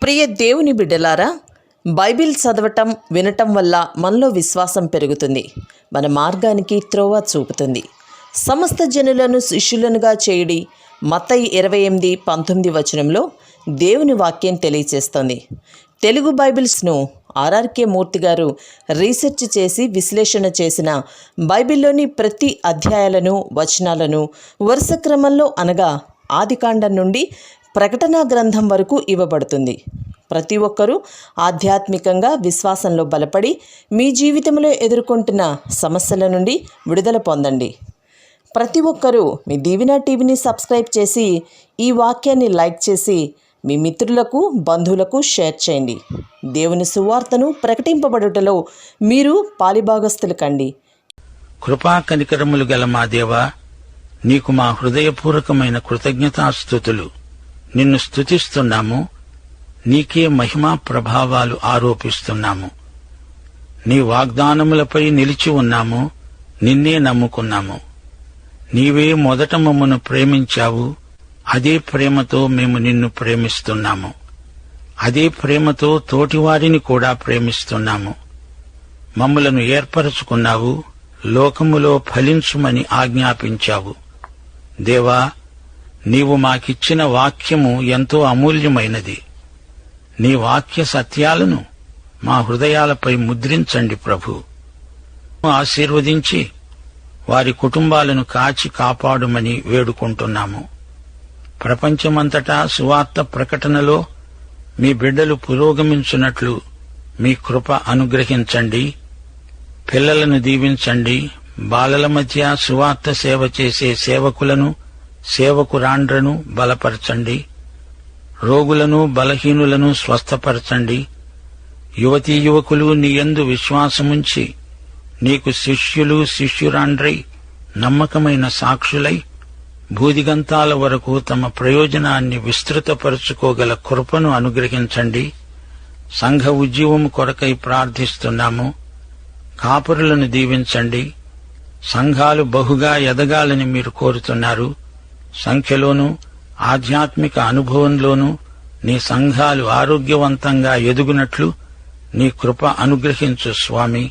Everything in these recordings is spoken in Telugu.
ప్రియ దేవుని బిడ్డలారా, బైబిల్ చదవటం వినటం వల్ల మనలో విశ్వాసం పెరుగుతుంది. మన మార్గానికి త్రోవ చూపుతుంది. సమస్త జనులను శిష్యులనుగా చేయుడి మత్తయి 28:19 వచనంలో దేవుని వాక్యం తెలియచేస్తోంది. తెలుగు బైబిల్స్ను ఆర్ఆర్కే మూర్తి గారు రీసెర్చ్ చేసి విశ్లేషణ చేసిన బైబిల్లోని ప్రతి అధ్యాయాలను వచనాలను వరుస క్రమంలో అనగా ఆదికాండం నుండి ప్రకటనా గ్రంథం వరకు ఇవ్వబడుతుంది. ప్రతి ఒక్కరూ ఆధ్యాత్మికంగా విశ్వాసంలో బలపడి మీ జీవితంలో ఎదుర్కొంటున్న సమస్యల నుండి విడుదల పొందండి. ప్రతి ఒక్కరూ మీ దీవెన టీవీని సబ్స్క్రైబ్ చేసి ఈ వాక్యాన్ని లైక్ చేసి మీ మిత్రులకు బంధువులకు షేర్ చేయండి. దేవుని సువార్తను ప్రకటింపబడుటలో మీరు పాలిభాగస్తులు కండి. కృపా కనికరములు గల మా దేవా, నీకు మా హృదయపూర్వకమైన కృతజ్ఞతాస్తుతులు. నిన్ను స్తుతిస్తున్నాము, నీకే మహిమా ప్రభావాలు ఆరోపిస్తున్నాము. నీ వాగ్దానములపై నిలిచి ఉన్నాము, నిన్నే నమ్ముకున్నాము. నీవే మొదట మమ్మను ప్రేమించావు, అదే ప్రేమతో మేము నిన్ను ప్రేమిస్తున్నాము. అదే ప్రేమతో తోటివారిని కూడా ప్రేమిస్తున్నాము. మమ్మలను ఏర్పరచుకున్నావు, లోకములో ఫలించుమని ఆజ్ఞాపించావు. దేవా, నీవు మాకిచ్చిన వాక్యము ఎంతో అమూల్యమైనది. నీ వాక్య సత్యాలను మా హృదయాలపై ముద్రించండి ప్రభు. ఆశీర్వదించి వారి కుటుంబాలను కాచి కాపాడుమని వేడుకుంటున్నాము. ప్రపంచమంతటా సువార్త ప్రకటనలో మీ బిడ్డలు పురోగమించున్నట్లు మీ కృప అనుగ్రహించండి. పిల్లలను దీవించండి. బాలల మధ్య సువార్త సేవ చేసే సేవకులను, సేవకురాండ్రను బలపరచండి. రోగులను, బలహీనులను స్వస్థపరచండి. యువతీ యువకులు నీయందు విశ్వాసముంచి నీకు శిష్యులు, శిష్యురాండ్రై నమ్మకమైన సాక్షులై భూదిగంతాల వరకు తమ ప్రయోజనాన్ని విస్తృతపరుచుకోగల కృపను అనుగ్రహించండి. సంఘ ఉద్యమము కొరకై ప్రార్థిస్తున్నాము. కాపురులను దీవించండి. సంఘాలు బహుగా ఎదగాలని మీరు కోరుతున్నారు. సంఖ్యలోనూ ఆధ్యాత్మిక అనుభవంలోనూ నీ సంఘాలు ఆరోగ్యవంతంగా ఎదుగునట్లు నీ కృప అనుగ్రహించు స్వామి.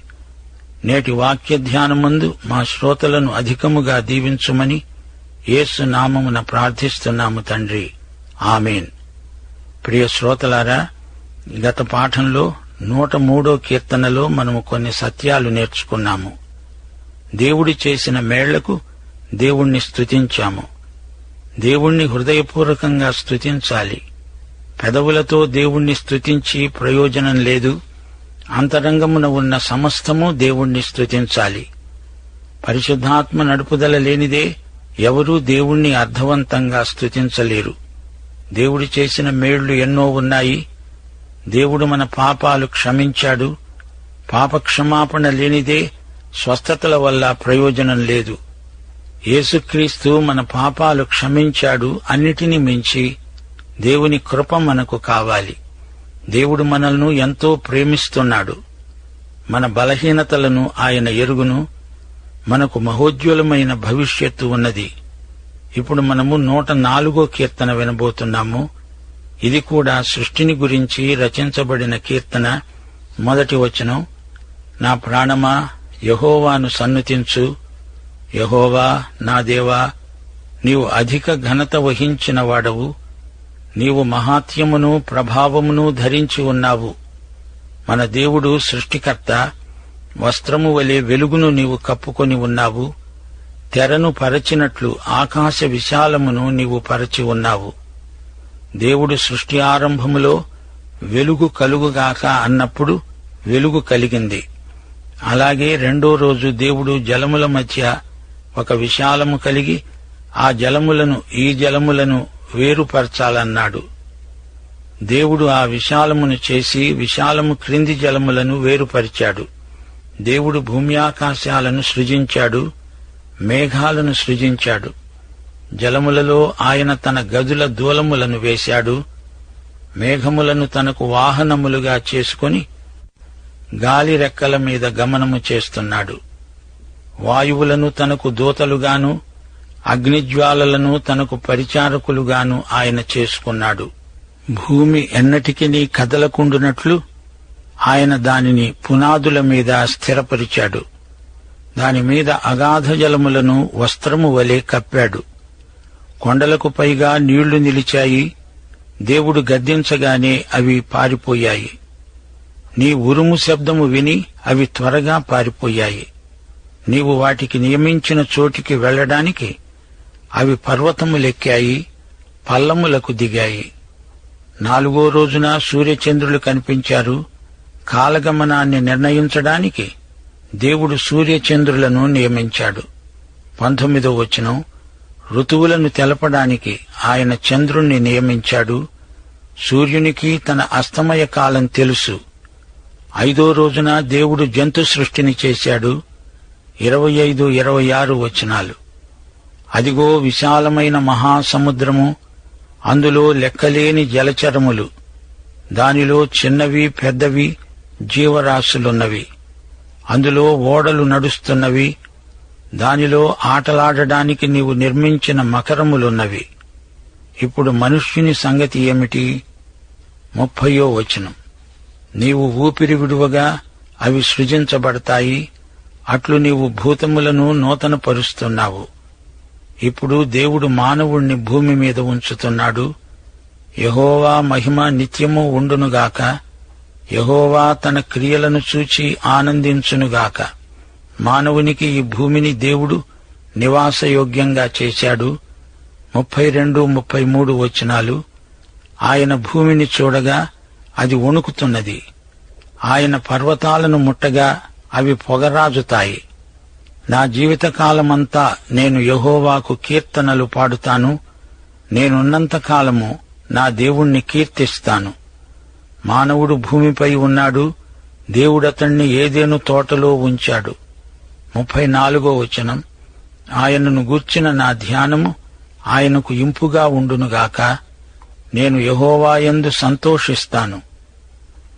నేటి వాక్య ధ్యానమందు మా శ్రోతలను అధికముగా దీవించుమని యేసు నామమున ప్రార్థిస్తున్నాము తండ్రి. ఆమేన్. ప్రియ శ్రోతలారా, గత పాఠంలో 103వ కీర్తనలో మనము కొన్ని సత్యాలు నేర్చుకున్నాము. దేవుడి చేసిన మేళ్లకు దేవుణ్ణి స్తుతించాము. దేవుణ్ణి హృదయపూర్వకంగా స్తుతించాలి. పెదవులతో దేవుణ్ణి స్తుతించి ప్రయోజనం లేదు. అంతరంగమున ఉన్న సమస్తము దేవుణ్ణి స్తుతించాలి. పరిశుద్ధాత్మ నడుపుదల లేనిదే ఎవరూ దేవుణ్ణి అర్థవంతంగా స్తుతించలేరు. దేవుడు చేసిన మేళ్లు ఎన్నో ఉన్నాయి. దేవుడు మన పాపాలు క్షమించాడు. పాపక్షమాపణ లేనిదే స్వస్థతల వల్ల ప్రయోజనం లేదు. యేసుక్రీస్తు మన పాపాలు క్షమించాడు. అన్నిటినీ మించి దేవుని కృప మనకు కావాలి. దేవుడు మనల్ని ఎంతో ప్రేమిస్తున్నాడు. మన బలహీనతలను ఆయన ఎరుగును. మనకు మహోజ్వలమైన భవిష్యత్తు ఉన్నది. ఇప్పుడు మనము 104వ కీర్తన వినబోతున్నాము. ఇది కూడా సృష్టిని గురించి రచించబడిన కీర్తన. మొదటి వచనం, నా ప్రాణమా యెహోవాను సన్నుతించు. యెహోవా నా దేవా, నీవు అధిక ఘనత వహించిన వాడవు. నీవు మహాత్యమును ప్రభావమును ధరించి ఉన్నావు. మన దేవుడు సృష్టికర్త. వస్త్రము వలె వెలుగును నీవు కప్పుకొని ఉన్నావు. తెరను పరచినట్లు ఆకాశ విశాలమును నీవు పరచి ఉన్నావు. దేవుడు సృష్టి ఆరంభములో వెలుగు కలుగుగాక అన్నప్పుడు వెలుగు కలిగింది. అలాగే రెండో రోజు దేవుడు జలముల మధ్య ఒక విశాలము కలిగి ఆ జలములను ఈ జలములను వేరుపరచాలన్నాడు. దేవుడు ఆ విశాలమును చేసి విశాలము క్రింది జలములను వేరుపరిచాడు. దేవుడు భూమి ఆకాశాలను సృజించాడు, మేఘాలను సృజించాడు. జలములలో ఆయన తన గదుల దూలములను వేశాడు. మేఘములను తనకు వాహనములుగా చేసుకుని గాలి రెక్కల మీద గమనము చేస్తున్నాడు. వాయువులను తనకు దూతలుగాను, అగ్నిజ్వాలలను తనకు పరిచారకులుగాను ఆయన చేసుకున్నాడు. భూమి ఎన్నటికినీ కదలకుండునట్లు ఆయన దానిని పునాదుల మీద స్థిరపరిచాడు. దానిమీద అగాధ జలములను వస్త్రము వలె కప్పాడు. కొండలకు పైగా నీళ్లు నిలిచాయి. దేవుడు గద్దించగానే అవి పారిపోయాయి. నీ ఉరుము శబ్దము విని అవి త్వరగా పారిపోయాయి. నీవు వాటికి నియమించిన చోటికి వెళ్లడానికి అవి పర్వతములెక్కాయి, పల్లములకు దిగాయి. 4వ రోజున సూర్యచంద్రులు కనిపించారు. కాలగమనాన్ని నిర్ణయించడానికి దేవుడు సూర్యచంద్రులను నియమించాడు. 19వ వచనం, ఋతువులను తెలపడానికి ఆయన చంద్రుణ్ణి నియమించాడు. సూర్యునికి తన అస్తమయ కాలం తెలుసు. 5వ రోజున దేవుడు జంతు సృష్టిని చేశాడు. 25, 26 వచనాలు. అదిగో విశాలమైన మహాసముద్రము, అందులో లెక్కలేని జలచరములు, దానిలో చిన్నవి పెద్దవి జీవరాశులున్నవి. అందులో ఓడలు నడుస్తున్నవి, దానిలో ఆటలాడడానికి నీవు నిర్మించిన మకరములున్నవి. ఇప్పుడు మనుష్యుని సంగతి ఏమిటి? 30వ వచనం, నీవు ఊపిరి విడువగా అవి సృజించబడతాయి, అట్లు నీవు భూతములను నూతనపరుస్తున్నావు. ఇప్పుడు దేవుడు మానవుణ్ణి భూమి మీద ఉంచుతున్నాడు. యెహోవా మహిమ నిత్యము ఉండునుగాక. యెహోవా తన క్రియలను చూచి ఆనందించునుగాక. మానవునికి ఈ భూమిని దేవుడు నివాసయోగ్యంగా చేశాడు. 32, 33 వచనాలు. ఆయన భూమిని చూడగా అది వణుకుతున్నది. ఆయన పర్వతాలను ముట్టగా అవి పొగరాజుతాయి. నా జీవితకాలమంతా నేను యెహోవాకు కీర్తనలు పాడుతాను. నేనున్నంతకాలము నా దేవుణ్ణి కీర్తిస్తాను. మానవుడు భూమిపై ఉన్నాడు. దేవుడతణ్ణి ఏదెను తోటలో ఉంచాడు. 34వ వచనం, ఆయనను గూర్చిన నా ధ్యానము ఆయనకు ఇంపుగా ఉండునుగాక. నేను యెహోవాయందు సంతోషిస్తాను.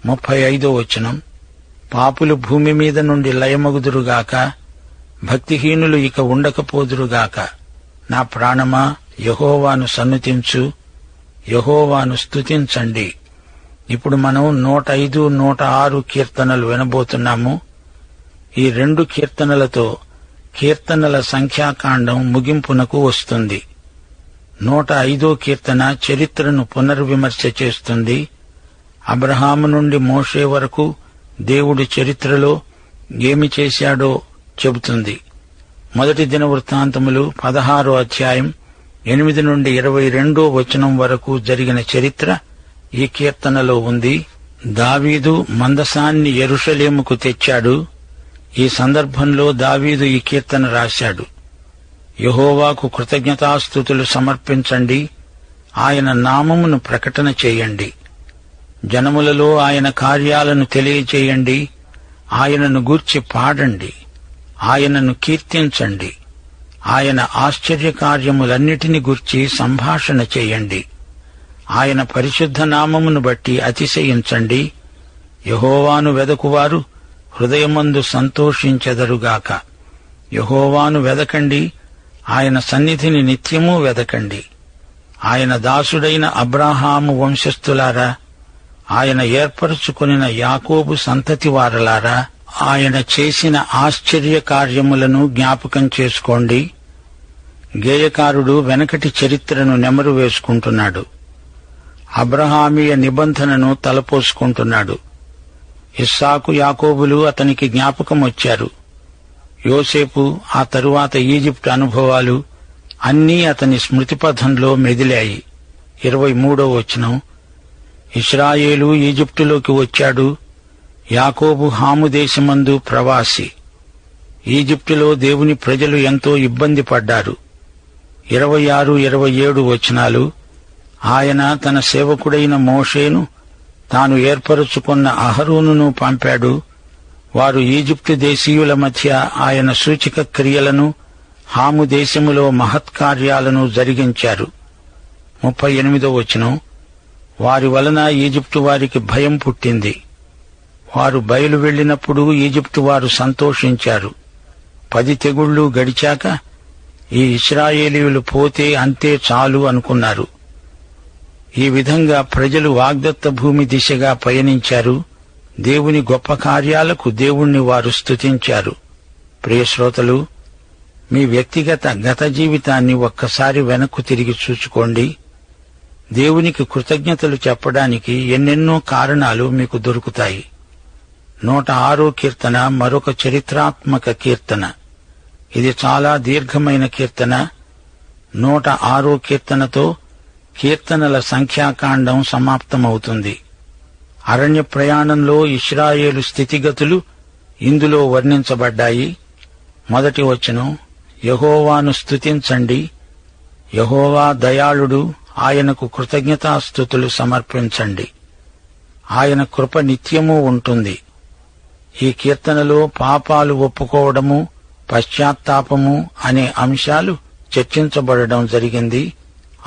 35వ వచనం, పాపులు భూమి మీద నుండి లయమగుదురుగాక, భక్తిహీనులు ఇక ఉండకపోదురుగాక. నా ప్రాణమా యెహోవాను సన్నుతించు, యెహోవాను స్తుతించండి. ఇప్పుడు మనం 105, 106 కీర్తనలు వినబోతున్నాము. ఈ 2 కీర్తనలతో కీర్తనల సంఖ్యాకాండం ముగింపునకు వస్తుంది. 105వ కీర్తన చరిత్రను పునర్విమర్శ చేస్తుంది. అబ్రహాము నుండి మోషే వరకు దేవుడి చరిత్రలో ఏమి చేశాడో చెబుతుంది. 1 దినవృత్తాంతములు 16వ అధ్యాయం 8 నుండి 22వ వచనం వరకు జరిగిన చరిత్ర ఈ కీర్తనలో ఉంది. దావీదు మందసాన్ని యెరూషలేముకు తెచ్చాడు. ఈ సందర్భంలో దావీదు ఈ కీర్తన రాశాడు. యెహోవాకు కృతజ్ఞతాస్తుతులు సమర్పించండి, ఆయన నామమును ప్రకటన చేయండి. జనములలో ఆయన కార్యాలను తెలియచేయండి, ఆయనను గూర్చి పాడండి, ఆయనను కీర్తించండి. ఆయన ఆశ్చర్యకార్యములన్నిటిని గూర్చి సంభాషణ చేయండి. ఆయన పరిశుద్ధ నామమును బట్టి అతిశయించండి. యెహోవాను వెదకువారు హృదయమందు సంతోషించెదరుగాక. యెహోవాను వెదకండి, ఆయన సన్నిధిని నిత్యమూ వెదకండి. ఆయన దాసుడైన అబ్రాహాము వంశస్థులారా, ఆయన ఏర్పరచుకొనిన యాకోబు సంతతివారలారా, ఆయన చేసిన ఆశ్చర్య కార్యములను జ్ఞాపకం చేసుకోండి. గేయకారుడు వెనకటి చరిత్రను నెమరు వేసుకుంటున్నాడు. అబ్రహామీయ నిబంధనను తలపోసుకుంటున్నాడు. ఇస్సాకు, యాకోబులు అతనికి జ్ఞాపకం వచ్చారు. యోసేపు, ఆ తరువాత ఈజిప్టు అనుభవాలు అన్నీ అతని స్మృతిపథంలో మెదిలాయి. 23వ వచనం, ఇశ్రాయేలు ఈజిప్టులోకి వచ్చాడు. యాకోబు హాము దేశమందు ప్రవాసి. ఈజిప్టులో దేవుని ప్రజలు ఎంతో ఇబ్బంది పడ్డారు. 26, 27 వచనాలు, ఆయన తన సేవకుడైన మోషేను, తాను ఏర్పరచుకున్న అహరోనును పంపాడు. వారు ఈజిప్టు దేశీయుల మధ్య ఆయన సూచక క్రియలను, హాము దేశములో మహత్కార్యాలను జరిగించారు. 38వ వచనం, వారి వలన ఈజిప్టు వారికి భయం పుట్టింది. వారు బయలు వెళ్లినప్పుడు ఈజిప్టు వారు సంతోషించారు. 10 తెగుళ్లు గడిచాక ఈ ఇశ్రాయేలీయులు పోతే అంతే చాలు అనుకున్నారు. ఈ విధంగా ప్రజలు వాగ్దత్త భూమి దిశగా పయనించారు. దేవుని గొప్ప కార్యాలకు దేవుణ్ణి వారు స్తుతించారు. ప్రియశ్రోతలు, మీ వ్యక్తిగత గత జీవితాన్ని ఒక్కసారి వెనక్కు తిరిగి చూచుకోండి. దేవునికి కృతజ్ఞతలు చెప్పడానికి ఎన్నెన్నో కారణాలు మీకు దొరుకుతాయి. 106వ కీర్తన మరొక చరిత్రాత్మక కీర్తన. ఇది చాలా దీర్ఘమైన కీర్తన. 106వ కీర్తనతో కీర్తనల సంఖ్యాకాండం సమాప్తమవుతుంది. అరణ్య ప్రయాణంలో ఇశ్రాయేలు స్థితిగతులు ఇందులో వర్ణించబడ్డాయి. మొదటి వచనం, యెహోవాను స్తుతించండి, యెహోవా దయాళుడు, ఆయనకు కృతజ్ఞతాస్తుతులు సమర్పించండి, ఆయన కృప నిత్యము ఉంటుంది. ఈ కీర్తనలో పాపాలు ఒప్పుకోవడము, పశ్చాత్తాపము అనే అంశాలు చర్చించబడడం జరిగింది.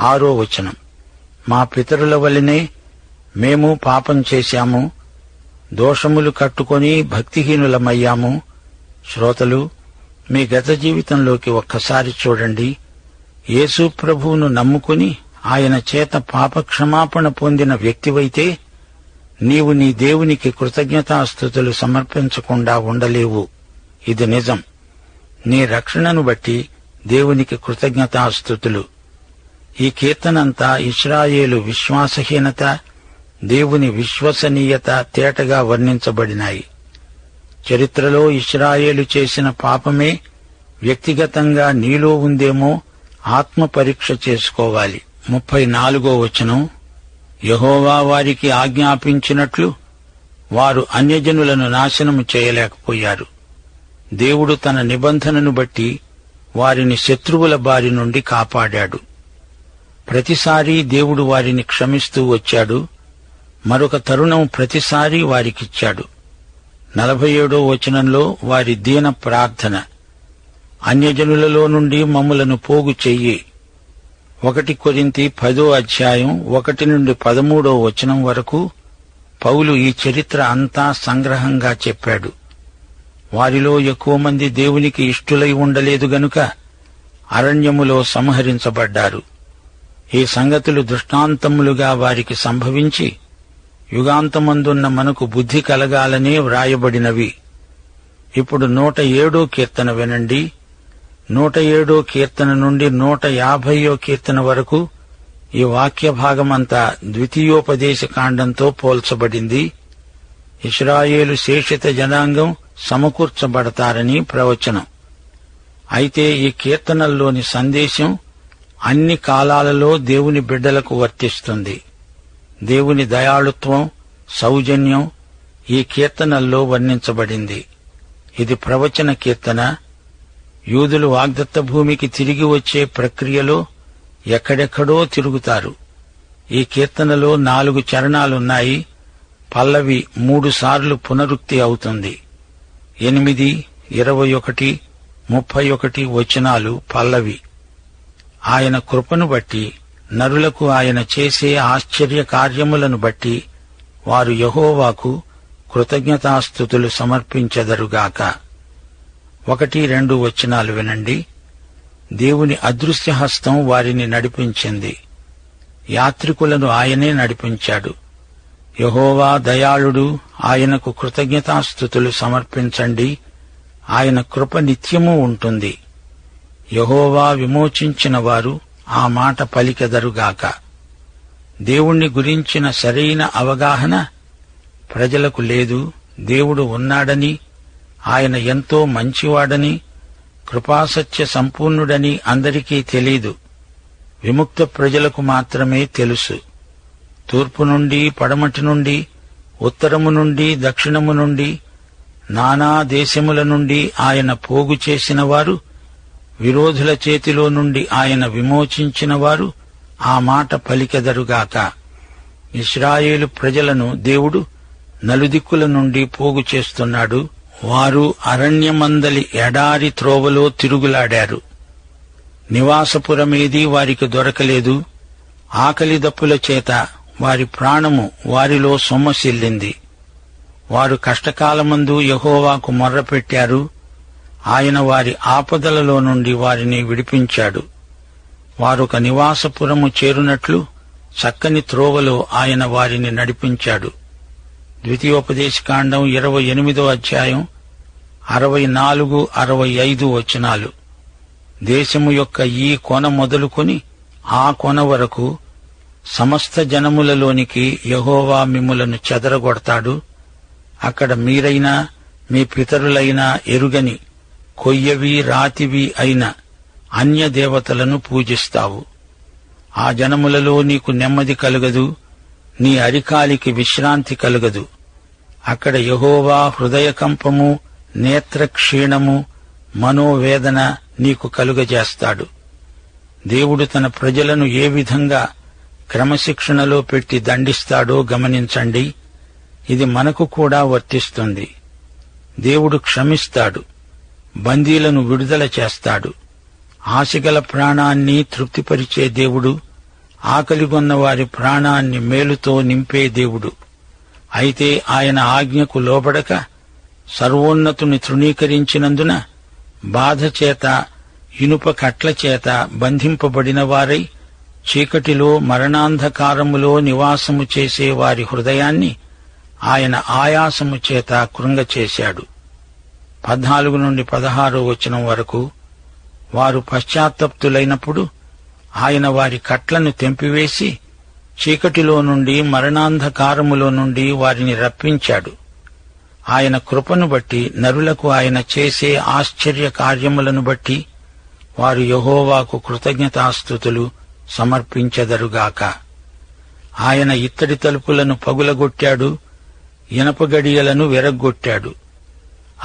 6వ వచనం, మా పితరుల వలెనే మేము పాపం చేశాము, దోషములు కట్టుకొని భక్తిహీనులమయ్యాము. శ్రోతలు, మీ గత జీవితంలోకి ఒక్కసారి చూడండి. యేసు ప్రభువును నమ్ముకుని ఆయన చేత పాపక్షమాపణ పొందిన వ్యక్తివైతే నీవు నీ దేవునికి కృతజ్ఞతాస్తుతులు సమర్పించకుండా ఉండలేవు. ఇది నిజం. నీ రక్షణను బట్టి దేవునికి కృతజ్ఞతాస్తుతులు. ఈ కీర్తనంతా ఇశ్రాయేలు విశ్వాసహీనత, దేవుని విశ్వసనీయత తేటగా వర్ణించబడినాయి. చరిత్రలో ఇశ్రాయేలు చేసిన పాపమే వ్యక్తిగతంగా నీలో ఉందేమో ఆత్మ పరీక్ష చేసుకోవాలి. 34వ వచనం, యెహోవా వారికి ఆజ్ఞాపించినట్లు వారు అన్యజనులను నాశనము చేయలేకపోయారు. దేవుడు తన నిబంధనను బట్టి వారిని శత్రువుల బారి నుండి కాపాడాడు. ప్రతిసారీ దేవుడు వారిని క్షమిస్తూ వచ్చాడు. మరొక తరుణం ప్రతిసారీ వారికిచ్చాడు. 47వ వచనంలో వారి దీన ప్రార్థన, అన్యజనులలో నుండి మమ్ములను పోగు చెయ్యి. 1 కొరింథీ 10వ అధ్యాయం 1 నుండి 13వ వచనం వరకు పౌలు ఈ చరిత్ర అంతా సంగ్రహంగా చెప్పాడు. వారిలో ఎక్కువ మంది దేవునికి ఇష్టులై ఉండలేదు గనుక అరణ్యములో సంహరించబడ్డారు. ఈ సంగతులు దృష్టాంతములుగా వారికి సంభవించి యుగాంతమందున్న మనకు బుద్ధి కలగాలనే వ్రాయబడినవి. ఇప్పుడు 107వ కీర్తన వినండి. 107వ కీర్తన నుండి 150వ కీర్తన వరకు ఈ వాక్య భాగమంతా ద్వితీయోపదేశ కాండంతో పోల్చబడింది. ఇశ్రాయేలు శేషిత జనాంగం సమకూర్చబడతారని ప్రవచనం. అయితే ఈ కీర్తనల్లోని సందేశం అన్ని కాలాలలో దేవుని బిడ్డలకు వర్తిస్తుంది. దేవుని దయాళుత్వం, సౌజన్యం ఈ కీర్తనల్లో వర్ణించబడింది. ఇది ప్రవచన కీర్తన. యూదులు వాగ్దత్త భూమికి తిరిగి వచ్చే ప్రక్రియలో ఎక్కడెక్కడో తిరుగుతారు. ఈ కీర్తనలో 4 చరణాలున్నాయి. పల్లవి 3 సార్లు పునరుక్తి అవుతుంది. 8, 21, 31 వచనాలు పల్లవి. ఆయన కృపను బట్టి, నరులకు ఆయన చేసే ఆశ్చర్య కార్యములను బట్టి వారు యెహోవాకు కృతజ్ఞతాస్తుతులు సమర్పించెదరుగాక. 1, 2 వచనాలు వినండి. దేవుని అదృశ్య హస్తం వారిని నడిపించింది. యాత్రికులను ఆయనే నడిపించాడు. యెహోవా దయాళుడు, ఆయనకు కృతజ్ఞతాస్తుతులు సమర్పించండి, ఆయన కృప నిత్యము ఉంటుంది. యెహోవా విమోచించిన వారు ఆ మాట పలికెదరుగాక. దేవుణ్ణి గురించిన సరైన అవగాహన ప్రజలకు లేదు. దేవుడు ఉన్నాడని, ఆయన ఎంతో మంచివాడని, కృపాసత్య సంపూర్ణుడని అందరికీ తెలీదు. విముక్త ప్రజలకు మాత్రమే తెలుసు. తూర్పు నుండి, పడమటి నుండి, ఉత్తరము నుండి, దక్షిణము నుండి, నానా దేశముల నుండి ఆయన పోగు చేసిన వారు, విరోధుల చేతిలో నుండి ఆయన విమోచించిన వారు ఆ మాట పలికెదరుగాక. ఇశ్రాయేలు ప్రజలను దేవుడు నలుదిక్కుల నుండి పోగు చేస్తున్నాడు. వారు అరణ్యమందలి ఎడారి త్రోవలో తిరుగులాడారు. నివాసపురమేదీ వారికి దొరకలేదు. ఆకలి దప్పుల చేత వారి ప్రాణము వారిలో సొమ్మసిల్లింది. వారు కష్టకాలమందు యెహోవాకు మొర్రపెట్టారు. ఆయన వారి ఆపదలలో నుండి వారిని విడిపించాడు. వారొక నివాసపురము చేరునట్లు చక్కని త్రోవలో ఆయన వారిని నడిపించాడు. ద్వితీయోపదేశకాండం 28వ అధ్యాయం 64, 65 వచనాలు. దేశము యొక్క ఈ కొన మొదలుకొని ఆ కొన వరకు సమస్త జనములలోనికి యెహోవా మిమ్ములను చెదరగొడతాడు. అక్కడ మీరైనా మీ పితరులైనా ఎరుగని కొయ్యవి రాతివి అయిన అన్య దేవతలను పూజిస్తావు. ఆ జనములలో నీకు నెమ్మది కలుగదు, నీ అరికాలికి విశ్రాంతి కలుగదు. అక్కడ యెహోవా హృదయకంపము, నేత్రక్షీణము, మనోవేదన నీకు కలుగజేస్తాడు. దేవుడు తన ప్రజలను ఏ విధంగా క్రమశిక్షణలో పెట్టి దండిస్తాడో గమనించండి. ఇది మనకు కూడా వర్తిస్తుంది. దేవుడు క్షమిస్తాడు, బందీలను విడుదల చేస్తాడు. ఆశగల ప్రాణాన్ని తృప్తిపరిచే దేవుడు, ఆకలిగొన్న వారి ప్రాణాన్ని మేలుతో నింపే దేవుడు. అయితే ఆయన ఆజ్ఞకు లోబడక సర్వోన్నతుని తృణీకరించినందున బాధ చేత, ఇనుప కట్ల చేత బంధింపబడిన వారై చీకటిలో మరణాంధకారములో నివాసము చేసే వారి హృదయాన్ని ఆయన ఆయాసము చేత కృంగచేశాడు. 14 నుండి 16 వచనం వరకు. వారు పశ్చాత్తప్తులైనప్పుడు ఆయన వారి కట్లను తెంపివేసి చీకటిలో నుండి మరణాంధకారములో నుండి వారిని రప్పించాడు. ఆయన కృపను బట్టి, నరులకు ఆయన చేసే ఆశ్చర్య కార్యములను బట్టి వారు యెహోవాకు కృతజ్ఞతాస్తుతులు సమర్పించెదరుగాక. ఆయన ఇత్తడి తలుపులను పగులగొట్టాడు, ఇనప గడియలను విరగ్గొట్టాడు.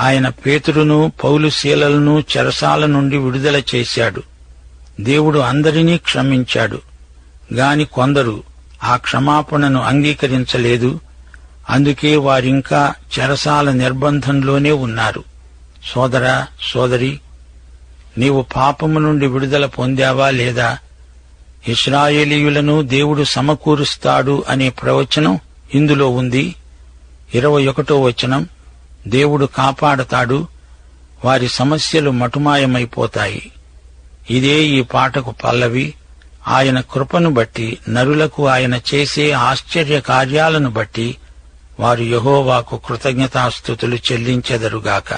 ఆయన పేతురును, పౌలు శీలలను చెరసాల నుండి విడుదల చేశాడు. దేవుడు అందరినీ క్షమించాడు. గాని కొందరు ఆ క్షమాపణను అంగీకరించలేదు. అందుకే వారింకా చెరసాల నిర్బంధంలోనే ఉన్నారు. సోదరా, సోదరి, నీవు పాపము నుండి విడుదల పొందావా లేదా? ఇశ్రాయేలీయులను దేవుడు సమకూరుస్తాడు అనే ప్రవచనం ఇందులో ఉంది. 21వ వచనం. దేవుడు కాపాడతాడు, వారి సమస్యలు మటుమాయమైపోతాయి. ఇదే ఈ పాటకు పల్లవి. ఆయన కృపను బట్టి, నరులకు ఆయన చేసే ఆశ్చర్య కార్యాలను బట్టి వారు యెహోవాకు కృతజ్ఞతాస్తుతులు చెల్లించెదరుగాక.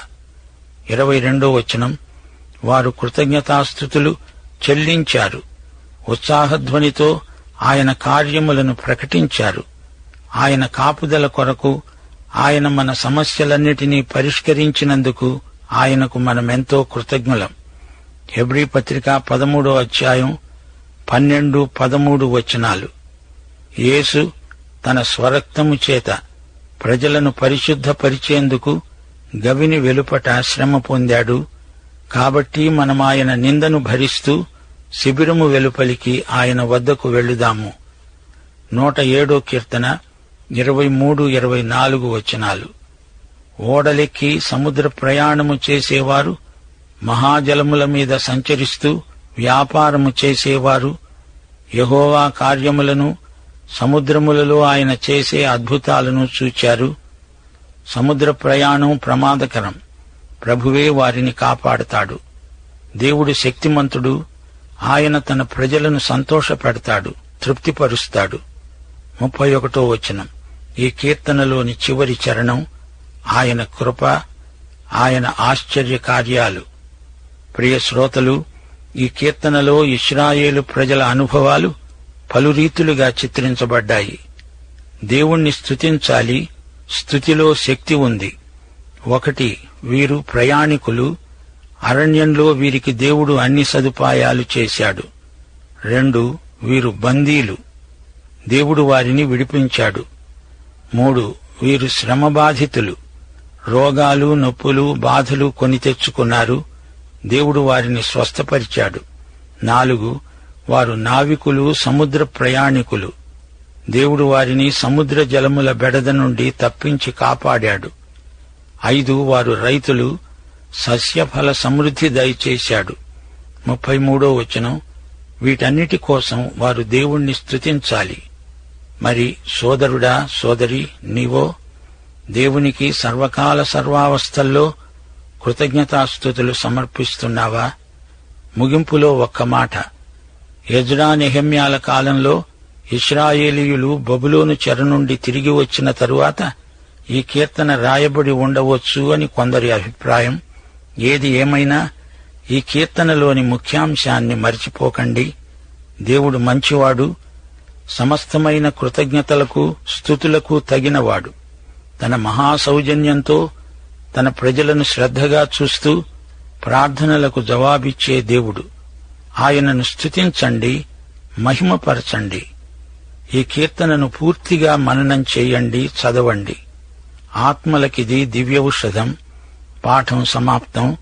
22వ వచనం. వారు కృతజ్ఞతాస్తుతులు చెల్లించారు, ఉత్సాహధ్వనితో ఆయన కార్యములను ప్రకటించారు. ఆయన కాపుదల కొరకు, ఆయన మన సమస్యలన్నిటినీ పరిష్కరించినందుకు ఆయనకు మనమెంతో కృతజ్ఞులం. హెబ్రీ పత్రిక 13వ అధ్యాయం 12, 13 వచనాలు. యేసు తన స్వరక్తము చేత ప్రజలను పరిశుద్ధపరిచేందుకు గవిని వెలుపట శ్రమ పొందాడు. కాబట్టి మనమాయన నిందను భరిస్తూ శిబిరము వెలుపలికి ఆయన వద్దకు వెళ్ళుదాము. 107వ కీర్తన 23, 24 వచనాలు. ఓడలెక్కి సముద్ర ప్రయాణము చేసేవారు, మహాజలముల మీద సంచరిస్తూ వ్యాపారము చేసేవారు యెహోవా కార్యములను, సముద్రములలో ఆయన చేసే అద్భుతాలను చూచారు. సముద్ర ప్రయాణం ప్రమాదకరం. ప్రభువే వారిని కాపాడతాడు. దేవుడు శక్తిమంతుడు. ఆయన తన ప్రజలను సంతోషపెడతాడు, తృప్తిపరుస్తాడు. 31వ వచనం. ఈ కీర్తనలోని చివరి చరణం ఆయన కృప, ఆయన ఆశ్చర్య కార్యాలు. ప్రియ శ్రోతలు, ఈ కీర్తనలో ఇశ్రాయేలు ప్రజల అనుభవాలు పలు రీతులుగా చిత్రించబడ్డాయి. దేవుణ్ణి స్తుతించాలి. స్తుతిలో శక్తి ఉంది. 1, వీరు ప్రయాణికులు. అరణ్యంలో వీరికి దేవుడు అన్ని సదుపాయాలు చేశాడు. 2, వీరు బందీలు. దేవుడు వారిని విడిపించాడు. 3, వీరు శ్రమబాధితులు. రోగాలు, నొప్పులు, బాధలు కొని తెచ్చుకున్నారు. దేవుడు వారిని స్వస్థపరిచాడు. 4, వారు నావికులు, సముద్ర ప్రయాణికులు. దేవుడు వారిని సముద్ర జలముల బెడద నుండి తప్పించి కాపాడాడు. 5, వారు రైతులు. సస్యఫల సమృద్ధి దయచేశాడు. 33వ వచనం. వీటన్నిటి కోసం వారు దేవుణ్ణి స్తుతించాలి. మరి సోదరుడా, సోదరి, నీవో దేవునికి సర్వకాల సర్వావస్థల్లో కృతజ్ఞతాస్తుతులు సమర్పిస్తున్నావా? ముగింపులో ఒక్క మాట. ఎజ్రా, నెహెమ్యాల కాలంలో ఇశ్రాయేలీయులు బబులోను చెర నుండి తిరిగి వచ్చిన తరువాత ఈ కీర్తన రాయబడి ఉండవచ్చు అని కొందరి అభిప్రాయం. ఏది ఏమైనా ఈ కీర్తనలోని ముఖ్యాంశాన్ని మరిచిపోకండి. దేవుడు మంచివాడు, సమస్తమైన కృతజ్ఞతలకు స్తుతులకు తగినవాడు. తన మహాసౌజన్యంతో తన ప్రజలను శ్రద్ధగా చూస్తూ ప్రార్థనలకు జవాబిచ్చే దేవుడు. ఆయనను స్తుతించండి, మహిమపరచండి. ఈ కీర్తనను పూర్తిగా మననం చేయండి, చదవండి. ఆత్మలకిది దివ్యౌషధం. పాఠం సమాప్తం.